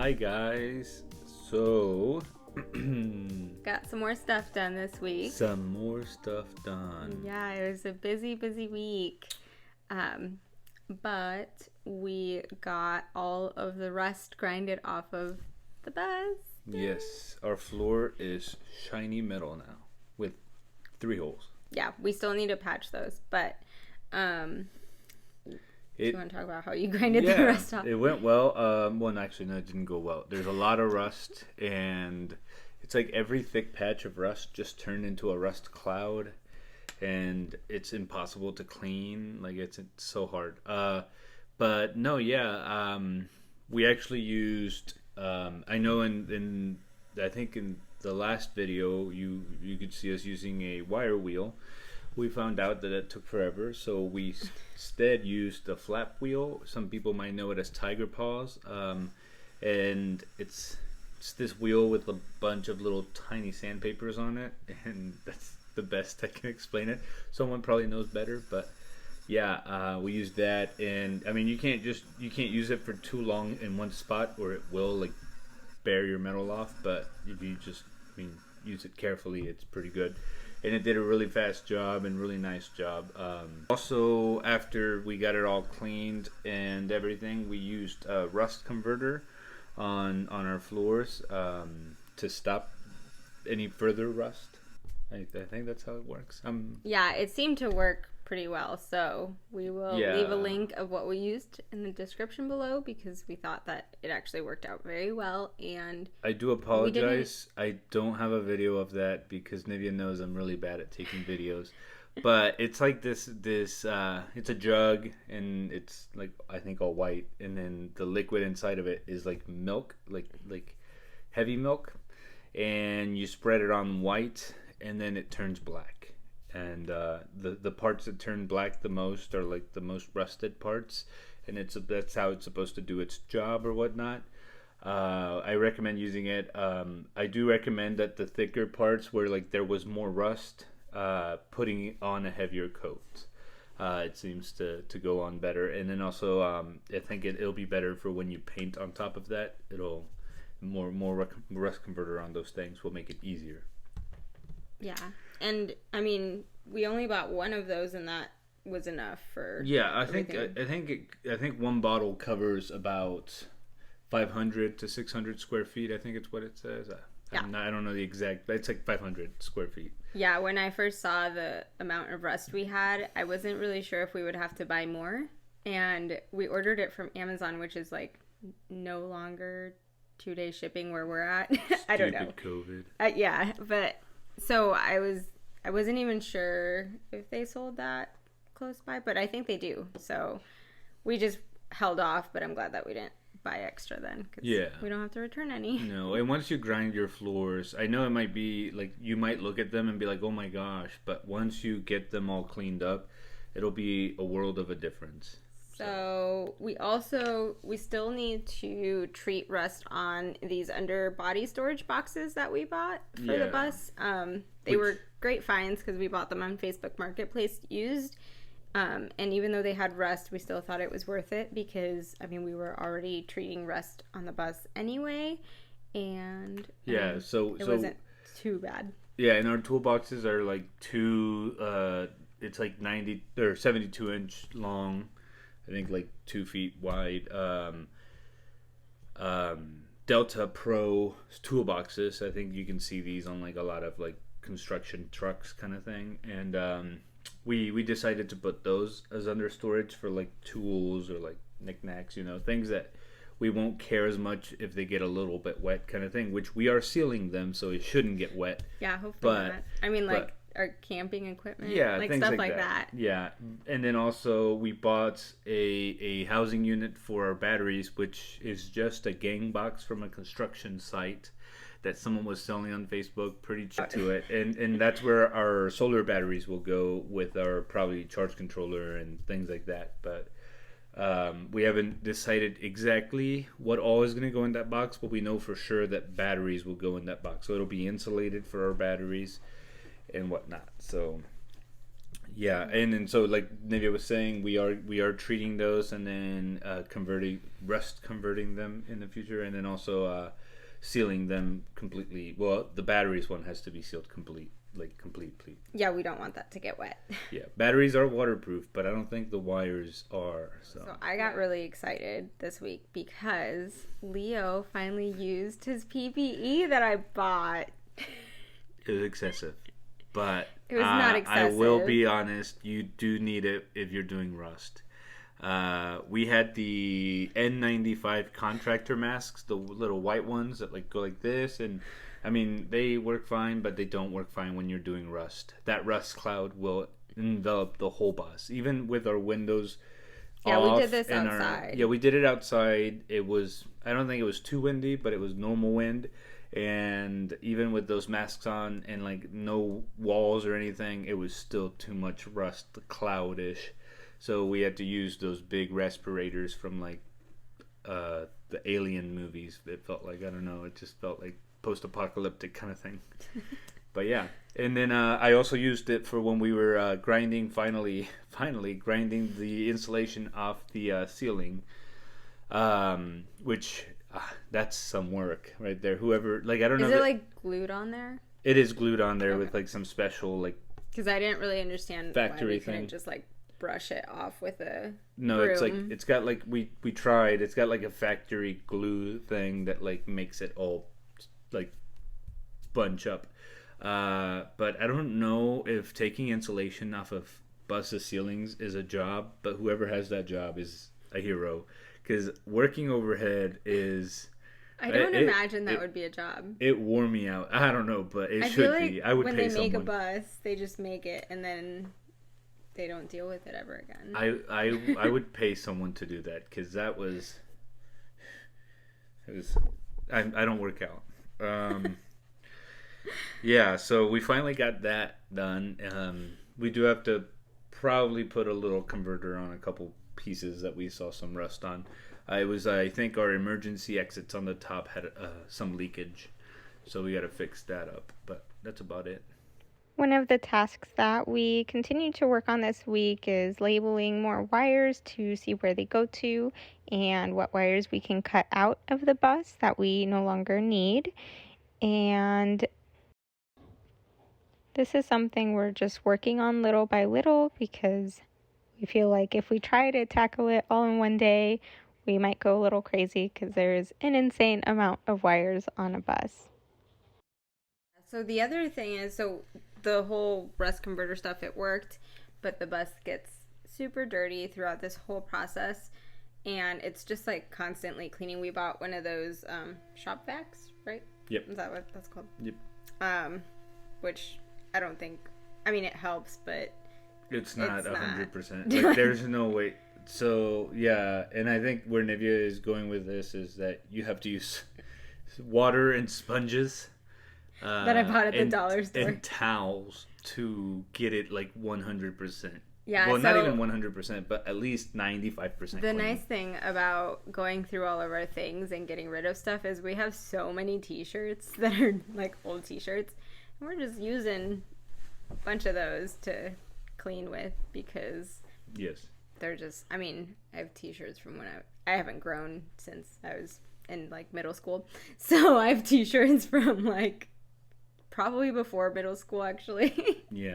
Hi guys. So Got some more stuff done this week. some more stuff done. Yeah, it was a busy week. But we got all of the rust grinded off of the bus. Yes, our floor is shiny metal now with 3 holes. Yeah, we still need to patch those, but do you want to talk about how you grinded the rust off? It went well. Well, actually, no, it didn't go well. There's a lot of rust, and it's like every thick patch of rust just turned into a rust cloud, and it's impossible to clean. Like, it's so hard. But no, yeah, we actually used. I know I think in the last video you could see us using a wire wheel. We found out that it took forever, so we instead used a flap wheel. Some people might know it as tiger paws, and it's this wheel with a bunch of little tiny sandpapers on it, and that's the best I can explain it. Someone probably knows better, but yeah, we used that, and I mean you can't use it for too long in one spot, or it will like bear your metal off. But if you just use it carefully, it's pretty good. And it did a really fast job and really nice job. Also, after we got it all cleaned and everything, we used a rust converter on our floors to stop any further rust. I think that's how it works. Yeah, it seemed to work pretty well, so we will leave a link of what we used in the description below, because we thought that it actually worked out very well. And I do apologize, I don't have a video of that because Nivia knows I'm really bad at taking videos. But it's like this it's a jug, and it's like, I think, all white, and then the liquid inside of it is like milk, like heavy milk, and you spread it on white, and then it turns black. And the parts that turn black the most are like the most rusted parts, and that's how it's supposed to do its job or whatnot. I recommend using it. I do recommend that the thicker parts where like there was more rust, putting on a heavier coat. It seems to go on better, and then also I think it'll be better for when you paint on top of that. It'll more rust converter on those things will make it easier. Yeah, and I mean, we only bought one of those, and that was enough for. Yeah, I everything. think one bottle covers about 500 to 600 square feet. I think it's what it says. I don't know the exact, but it's like 500 square feet. Yeah, when I first saw the amount of rust we had, I wasn't really sure if we would have to buy more, and we ordered it from Amazon, which is like no longer 2-day shipping where we're at. I don't know. Stupid COVID. Yeah, but. So I wasn't even sure if they sold that close by, but I think they do. So we just held off, but I'm glad that we didn't buy extra then, because we don't have to return any. No, and once you grind your floors, I know it might be like you might look at them and be like, oh my gosh, but once you get them all cleaned up, it'll be a world of a difference. So we still need to treat rust on these underbody storage boxes that we bought for the bus. They were great finds because we bought them on Facebook Marketplace used. And even though they had rust, we still thought it was worth it because, I mean, we were already treating rust on the bus anyway. And so it wasn't too bad. Yeah, and our toolboxes are like it's like 90 or 72 inch long. I think like 2 feet wide. Delta Pro toolboxes. I think you can see these on like a lot of like construction trucks kind of thing. And we decided to put those as under storage for like tools or like knickknacks, things that we won't care as much if they get a little bit wet kind of thing, which we are sealing them so it shouldn't get wet. Yeah, hopefully not. I mean, like our camping equipment, like things stuff like that. Yeah, and then also we bought a housing unit for our batteries, which is just a gang box from a construction site that someone was selling on Facebook, pretty cheap to it, and that's where our solar batteries will go with our probably charge controller and things like that. But we haven't decided exactly what all is going to go in that box, but we know for sure that batteries will go in that box, so it'll be insulated for our batteries and whatnot. So Yeah, and so like Nivia was saying, we are treating those and then converting them in the future, and then also sealing them completely. Well, the batteries one has to be sealed complete. Yeah, we don't want that to get wet. Yeah, batteries are waterproof, but I don't think the wires are. So I got really excited this week because Leo finally used his PPE that I bought. It was excessive, but it was not excessive. I will be honest, you do need it if you're doing Rust. We had the N95 contractor masks, the little white ones that like go like this, and I mean, they work fine, but they don't work fine when you're doing Rust. That Rust cloud will envelop the whole bus, even with our windows off. We did this outside. We did it outside. I don't think it was too windy, but it was normal wind. And even with those masks on and like no walls or anything, it was still too much rust cloudish. So we had to use those big respirators from like the Alien movies. It felt like, I don't know, it just felt like post-apocalyptic kind of thing. But yeah, and then I also used it for when we were grinding, finally grinding the insulation off the ceiling, which that's some work right there. Whoever, like, I don't know. Is it like glued on there? It is glued on there with like some special like. Because I didn't really understand factory why we thing. Couldn't just like brush it off with a. No, broom. It's like it's got like we tried. It's got like a factory glue thing that like makes it all like bunch up. But I don't know if taking insulation off of buses' ceilings is a job, but whoever has that job is a hero, because working overhead is. I don't imagine that would be a job. It wore me out. I don't know, but it should be. I would pay someone. When they make a bus, they just make it and then they don't deal with it ever again. I would pay someone to do that, because that was. It was. I don't work out. Yeah, so we finally got that done. We do have to probably put a little converter on a couple pieces that we saw some rust on. I think our emergency exits on the top had some leakage, so we got to fix that up. But that's about it. One of the tasks that we continue to work on this week is labeling more wires to see where they go to and what wires we can cut out of the bus that we no longer need. And this is something we're just working on little by little, because we feel like if we try to tackle it all in one day, we might go a little crazy, because there is an insane amount of wires on a bus. So the other thing is, so the whole rust converter stuff, it worked, but the bus gets super dirty throughout this whole process, and it's just like constantly cleaning. We bought one of those shop vacs, right? Yep. Is that what that's called? Yep. Which I don't think, I mean, it helps, but it's not 100%. Like, there's no way. So yeah, and I think where Nivia is going with this is that you have to use water and sponges that I bought at the dollar store and towels to get it like 100%. Yeah, well, not even 100%, but at least 95%. The nice thing about going through all of our things and getting rid of stuff is we have so many t-shirts that are like old t-shirts, and we're just using a bunch of those to clean with, because yes, they're just, I mean, I have t-shirts from when I haven't grown since I was in like middle school. So I have t-shirts from like probably before middle school, actually. Yeah.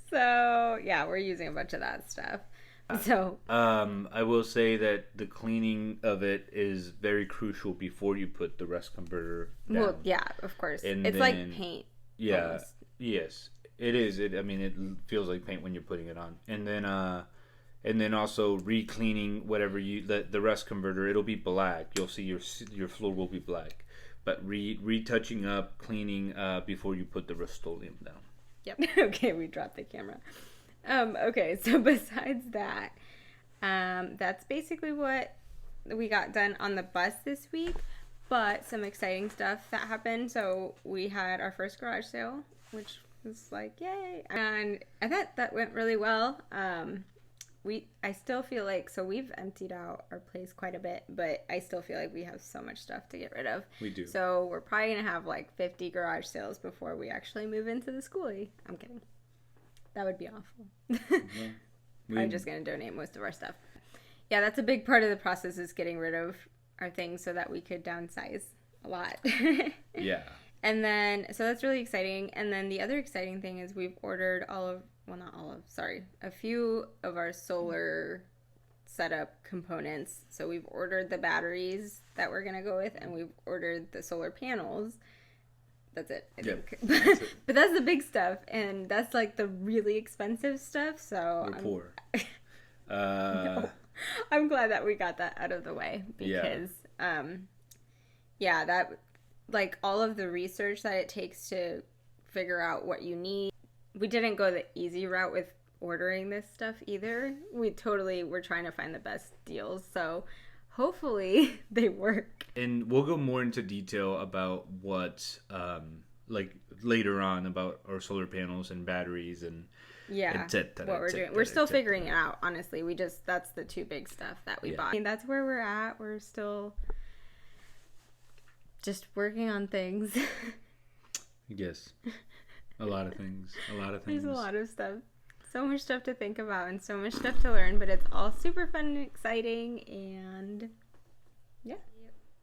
So yeah, we're using a bunch of that stuff. So I will say that the cleaning of it is very crucial before you put the rust converter down. Well, yeah, of course. And it's like paint. Yeah. Almost. Yes. It is. I mean, it feels like paint when you're putting it on. And then also re-cleaning whatever the rust converter, it'll be black. You'll see your floor will be black. But retouching up, cleaning before you put the Rust-Oleum down. Yep. Okay, we dropped the camera. Okay, so besides that, that's basically what we got done on the bus this week. But some exciting stuff that happened. So we had our first garage sale, which was like, yay. And I thought that went really well. I still feel like, so we've emptied out our place quite a bit, but I still feel like we have so much stuff to get rid of. We do. So we're probably going to have like 50 garage sales before we actually move into the Skoolie. I'm kidding. That would be awful. I'm just going to donate most of our stuff. Yeah, that's a big part of the process is getting rid of our things so that we could downsize a lot. Yeah. And then, so that's really exciting. And then the other exciting thing is we've ordered a few of our solar setup components. So we've ordered the batteries that we're going to go with, and we've ordered the solar panels. That's it, I think. That's it. But that's the big stuff, and that's like the really expensive stuff. So we're poor. No. I'm glad that we got that out of the way because, that like all of the research that it takes to figure out what you need. We didn't go the easy route with ordering this stuff either. We totally were trying to find the best deals. So hopefully they work. And we'll go more into detail about what, like later on about our solar panels and batteries and what we're doing. We're still figuring it out, honestly. That's the two big stuff that we bought. I mean, that's where we're at. We're still just working on things. Yes. A lot of things. There's a lot of stuff. So much stuff to think about and so much stuff to learn, but it's all super fun and exciting, and yeah.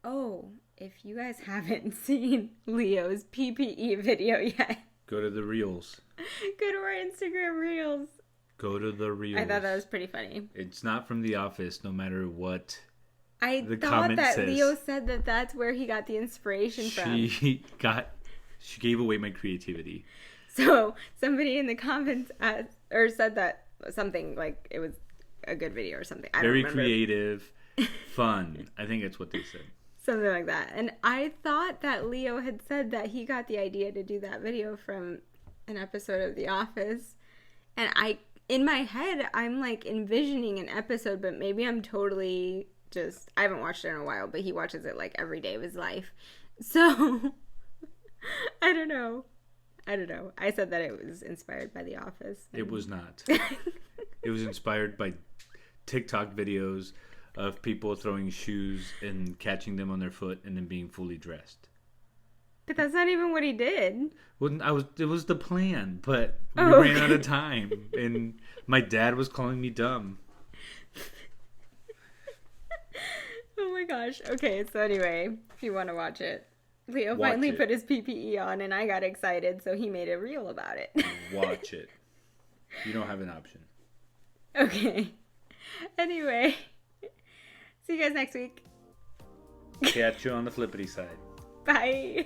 Oh, if you guys haven't seen Leo's PPE video yet, go to the Reels. Go to our Instagram Reels. Go to the Reels. I thought that was pretty funny. It's not from The Office, no matter what. I thought that Leo said that that's where he got the inspiration from. She gave away my creativity. So somebody in the comments said that something like it was a good video or something. I don't remember. Very creative, fun. I think it's what they said. Something like that. And I thought that Leo had said that he got the idea to do that video from an episode of The Office. And in my head, I'm like envisioning an episode, but maybe I'm totally I haven't watched it in a while, but he watches it like every day of his life. So, I don't know. I said that it was inspired by The Office. It was not. It was inspired by TikTok videos of people throwing shoes and catching them on their foot and then being fully dressed. But that's not even what he did. Well, it was the plan, but we ran out of time, and my dad was calling me dumb. Oh my gosh. Okay, so anyway, if you want to watch it, Leo finally put his PPE on, and I got excited, so he made a reel about it. Watch it. You don't have an option. Okay. Anyway, see you guys next week. Catch you on the flippity side. Bye.